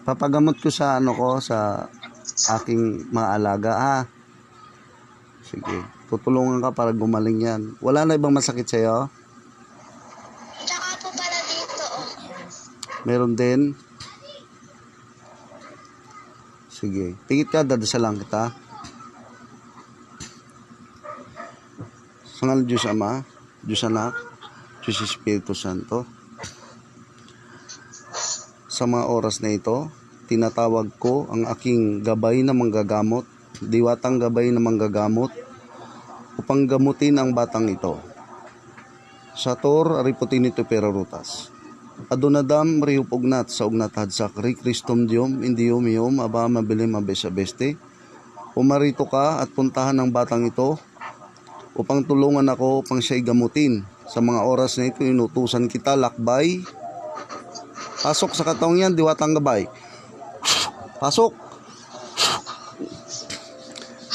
Papagamot ko sa ano ko, sa aking mga alaga, ha? Sige, tutulungan ka para gumaling yan. Wala na ibang masakit sa'yo? Tsaka po pala dito, oh. Meron din? Sige, tingit ka, dadasalan kita. Sa ngalan Diyos Ama, Diyos Anak, Diyos Espiritu Santo. Sa mga oras na ito, tinatawag ko ang aking gabay na manggagamot, diwatang gabay na manggagamot, upang gamutin ang batang ito. Sator, ariputin ito perarutas. Adonadam, riupugnat sa ugnat hadsak, ri Christum Diom, indium iom, aba mabilim abesabeste. Pumarito ka at puntahan ang batang ito, upang tulungan ako upang siya'y gamutin. Sa mga oras na ito, inutusan kita, lakbay. Pasok sa katong yan, diwatang gabay. Pasok.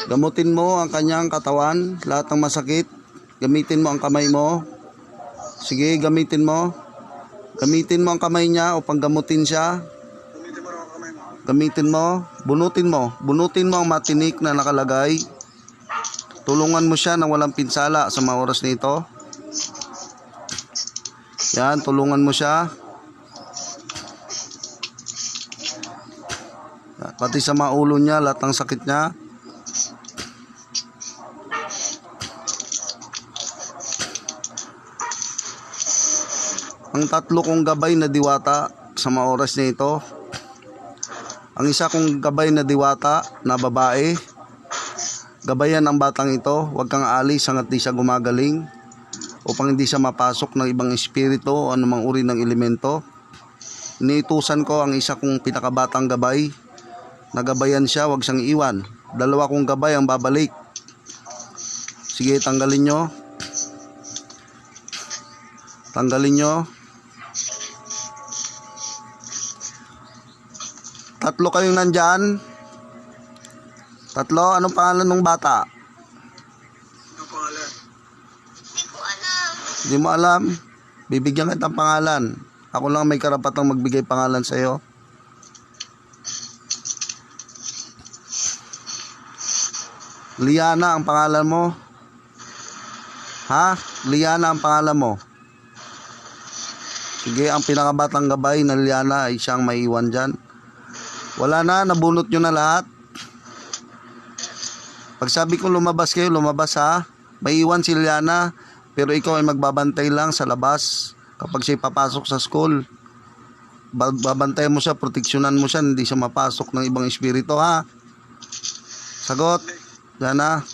Gamutin mo ang kanyang katawan, lahat ng masakit. Gamitin mo ang kamay mo. Sige, gamitin mo. Gamitin mo ang kamay niya upang gamutin siya. Gamitin mo. Bunutin mo. Bunutin mo ang matinik na nakalagay. Tulungan mo siya na walang pinsala sa mga oras na ito. Yan, tulungan mo siya. Pati sa mga ulo niya, lahat ng sakit niya. Ang tatlo kong gabay na diwata sa mga oras na ito. Ang isa kong gabay na diwata na babae. Gabayan ang batang ito. Huwag kang aalis hanggat di siya gumagaling, upang hindi siya mapasok ng ibang espiritu o anumang uri ng elemento. Iniitusan ko ang isa kong pinakabatang gabay. Nagabayan siya, huwag siyang iwan. Dalawa kong gabay ang babalik. Sige, tanggalin nyo. Tanggalin nyo. Tatlo kayong nandyan. Tatlo, anong pangalan ng bata? Anong pangalan? Hindi ko alam. Hindi mo alam? Bibigyan kita ng pangalan. Ako lang may karapatang magbigay pangalan sa iyo. Liana ang pangalan mo. Ha? Liana ang pangalan mo. Sige, ang pinakabatang gabay na Liana ay siyang maiwan dyan. Wala na, nabunot nyo na lahat. Pag sabi ko lumabas kayo, lumabas ha. May iwan si Liana, pero ikaw ay magbabantay lang sa labas. Kapag siya papasok sa school, babantay mo siya, proteksyonan mo siya, hindi siya mapasok ng ibang espiritu, ha? Sagot? Liana?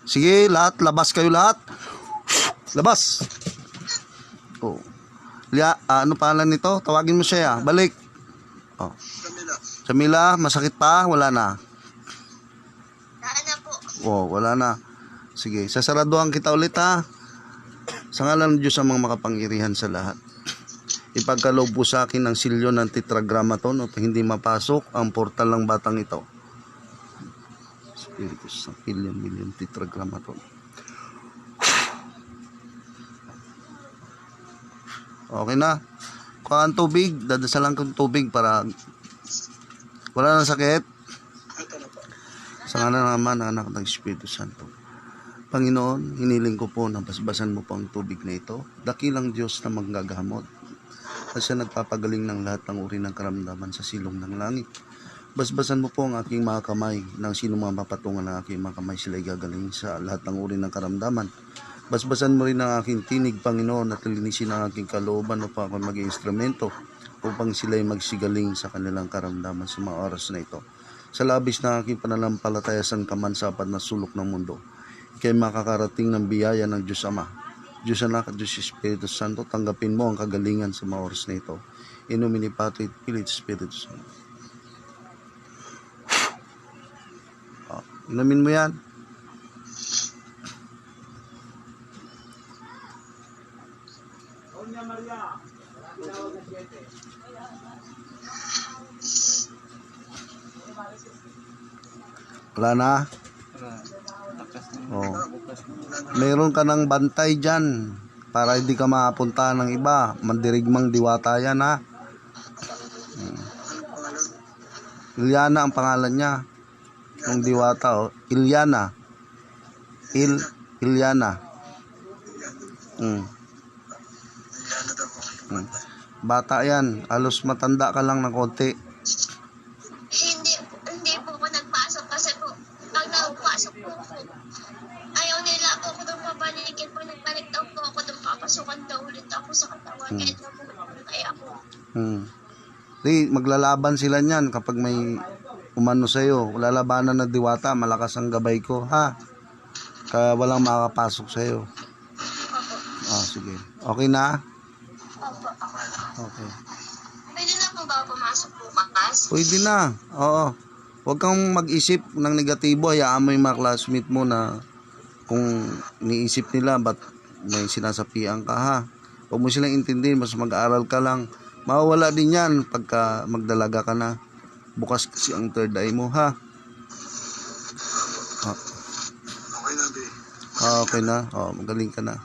Sige, lahat, labas kayo lahat. Labas. Oh. Ano pangalan nito? Tawagin mo siya, balik. Oh. Jamila, masakit pa? Wala na. Oh, wala na. Sige, sasaraduhan kita ulit, ha. Sa ngalan ng Diyos ang mga makapangyarihan sa lahat. Ipagkaloob po sa akin ang silyo ng tetragrammaton upang hindi mapasok ang portal ng batang ito. Spiritus ng milyon tetragrammaton. Okay na. Kuha ang tubig. Dadasalan ko ng tubig para wala nang sakit. Sa ngalan naman ng anak ng Espiritu Santo. Panginoon, hiniling ko po na basbasan mo po ang tubig na ito. Dakilang Diyos na manggagamot. At siya nagpapagaling ng lahat ng uri ng karamdaman sa silong ng langit. Basbasan mo po ang aking mga kamay. Nang sino mga mapatungan ng aking mga kamay, sila gagaling sa lahat ng uri ng karamdaman. Basbasan mo rin ang aking tinig, Panginoon, at linisin ang aking kalooban upang ako maging instrumento upang sila'y magsigaling sa kanilang karamdaman sa mga oras na ito. Sa labis na aking pananampalataya sa kamansapat na sulok ng mundo, kay makakarating ng biyaya ng Diyos Ama, Diyos Anak at Diyos Espiritu Santo, tanggapin mo ang kagalingan sa mga oras na ito. In nomine Patri et Filii et Spiritus Sancti. Inumin mo yan. Wala na. Oh. Meron ka ng bantay dyan. Para hindi ka mapunta ng iba. Mandirigmang diwata yan, ha? Ilyana ang pangalan niya. Yung diwata, oh. Ilyana. Ilyana. Bata yan. Halos matanda ka lang ng konti. Hindi po ako nagpasok kasi po, pag nagpasok po ako, ayaw nila po ako doon pabalikin po. Nagbalik daw po ako doon, papasukan daw ulit ako sa katawan. Kahit na po kaya ako. Di, maglalaban sila niyan kapag may umano sa'yo. Lalabanan na diwata, malakas ang gabay ko, ha? Kaya walang makakapasok sa'yo. Sige. Okay na? Opo. Okay. Pwede na po ba pumasok bukas? Pwede na. Oo. Huwag kang mag-isip ng negatibo. Hayaan mo yung mga classmate mo na kung niisip nila ba't may sinasapian ka, ha? Huwag mo silang intindihin. Mas mag-aaral ka lang. Mawawala din yan pagka magdalaga ka na. Bukas kasi ang third eye mo, ha? Okay na, be. Okay na. Magaling ka na.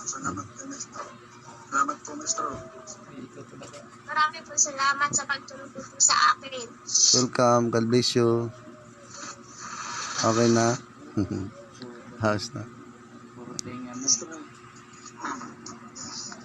Salamat, Maestro. Salamat po, Maestro. Marami po salamat sa pagtulong po sa akin. Welcome. God bless you. Okay na? House na. Maestro,